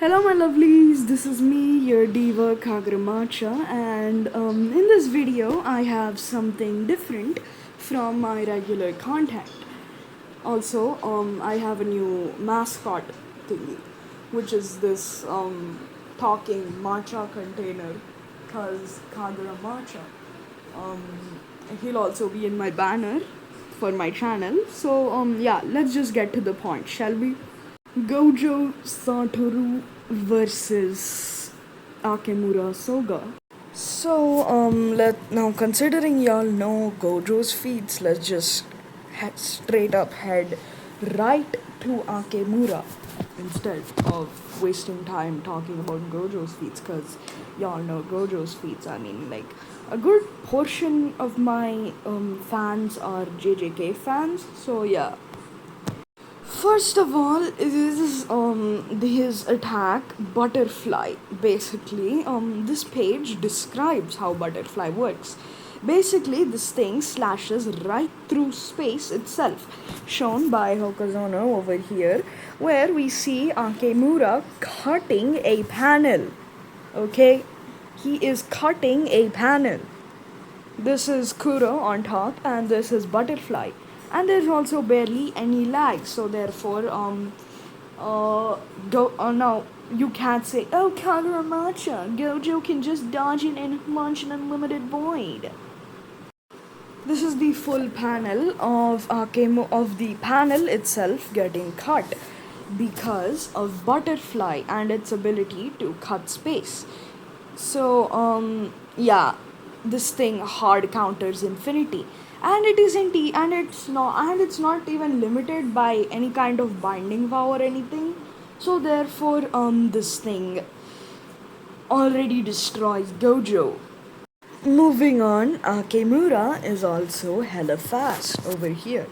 Hello, my lovelies. This is me, your diva Kagramacha, and in this video, I have something different from my regular content. Also, I have a new mascot thingy, which is this talking matcha container, cause Kagramacha. Um, he'll also be in my banner for my channel. So yeah, let's just get to the point, shall we? Gojo Satoru versus Akemura Soga. So let now considering y'all know Gojo's feats, let's just straight up head right to Akemura instead of wasting time talking about Gojo's feats, because y'all know Gojo's feats. I mean, like, a good portion of my fans are JJK fans, so yeah. First of all, it is his attack butterfly. Basically, this page describes how butterfly works. Basically, this thing slashes right through space itself, shown by Hokazono over here, where we see Akemura cutting a panel. Okay, he is cutting a panel. This is Kuro on top, and this is Butterfly. And there's also barely any lag, so therefore, now you can't say, oh, Kaguramacha, Gojo can just dodge in and launch an unlimited void. This is the full panel of the panel itself getting cut because of Butterfly and its ability to cut space. So yeah, this thing hard counters infinity, and it's not even limited by any kind of binding vow or anything. So therefore, this thing already destroys Gojo. Moving on, Akemura is also hella fast over here.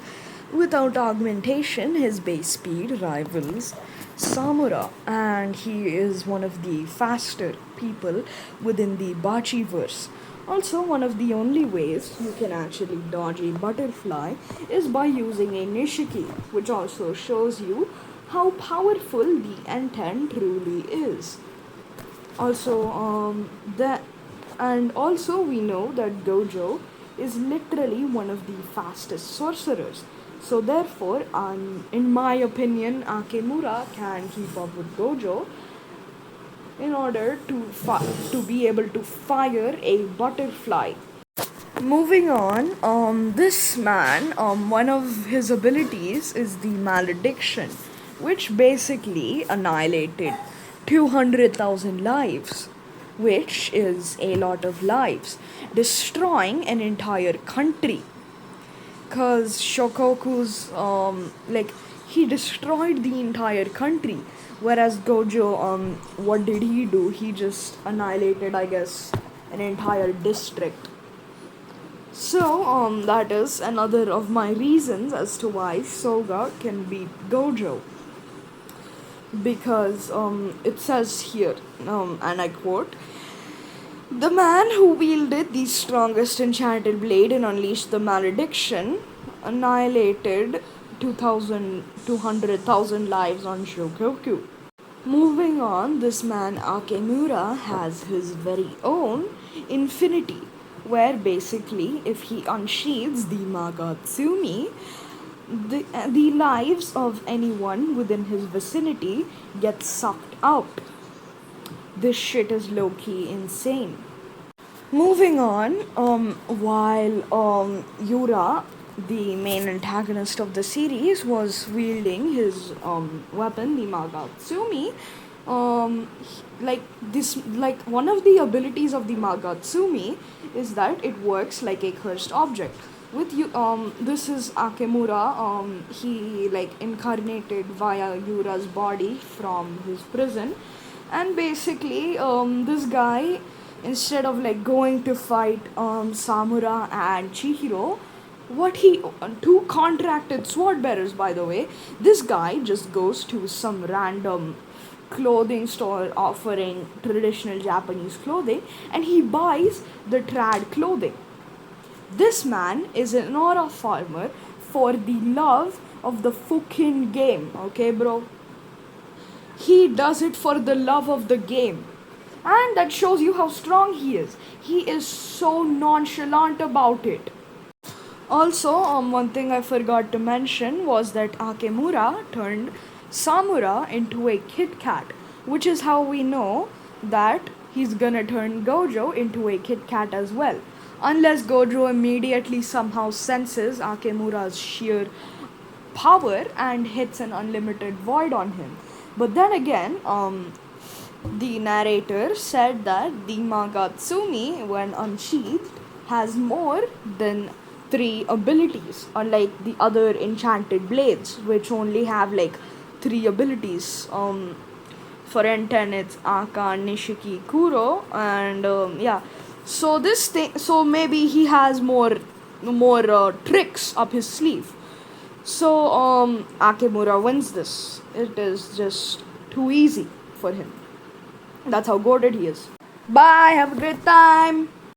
Without augmentation, his base speed rivals Samura, and he is one of the faster people within the Bachiverse. Also, one of the only ways you can actually dodge a butterfly is by using a Nishiki, which also shows you how powerful the N10 truly is. Also, that and also we know that Gojo is literally one of the fastest sorcerers. So therefore, in my opinion, Akemura can keep up with Gojo in order to be able to fire a butterfly. Moving on, this man, one of his abilities is the malediction, which basically annihilated 200,000 lives, which is a lot of lives, destroying an entire country. Because Shokoku's, he destroyed the entire country, whereas Gojo, what did he do? He just annihilated, I guess, an entire district. So, that is another of my reasons as to why Soga can beat Gojo. Because it says here, and I quote, the man who wielded the strongest enchanted blade and unleashed the malediction annihilated 200,000 lives on Shokoku. Moving on, this man Akemura has his very own infinity, where basically, if he unsheathes the Magatsumi, the lives of anyone within his vicinity get sucked out. This shit is low-key insane. Moving on, while Yura, the main antagonist of the series, was wielding his weapon, the Magatsumi, one of the abilities of the Magatsumi is that it works like a cursed object. With you, this is Akemura. He incarnated via Yura's body from his prison, and basically, this guy, instead of going to fight Samura and Chihiro, two contracted sword bearers, by the way, this guy just goes to some random clothing store offering traditional Japanese clothing, and he buys the trad clothing. This man is an aura farmer for the love of the fucking game, okay, bro? He does it for the love of the game. And that shows you how strong he is. He is so nonchalant about it. Also, one thing I forgot to mention was that Akemura turned Samura into a Kit Kat, which is how we know that he's gonna turn Gojo into a Kit Kat as well. Unless Gojo immediately somehow senses Akemura's sheer power and hits an unlimited void on him. But then again, the narrator said that the Magatsumi, when unsheathed, has more than three abilities, unlike the other enchanted blades, which only have like three abilities. For N10, it's Aka, Nishiki, Kuro, and yeah. So this thing, so maybe he has more tricks up his sleeve. So Akemura wins this. It is just too easy for him. That's how goaded he is. Bye. Have a great time.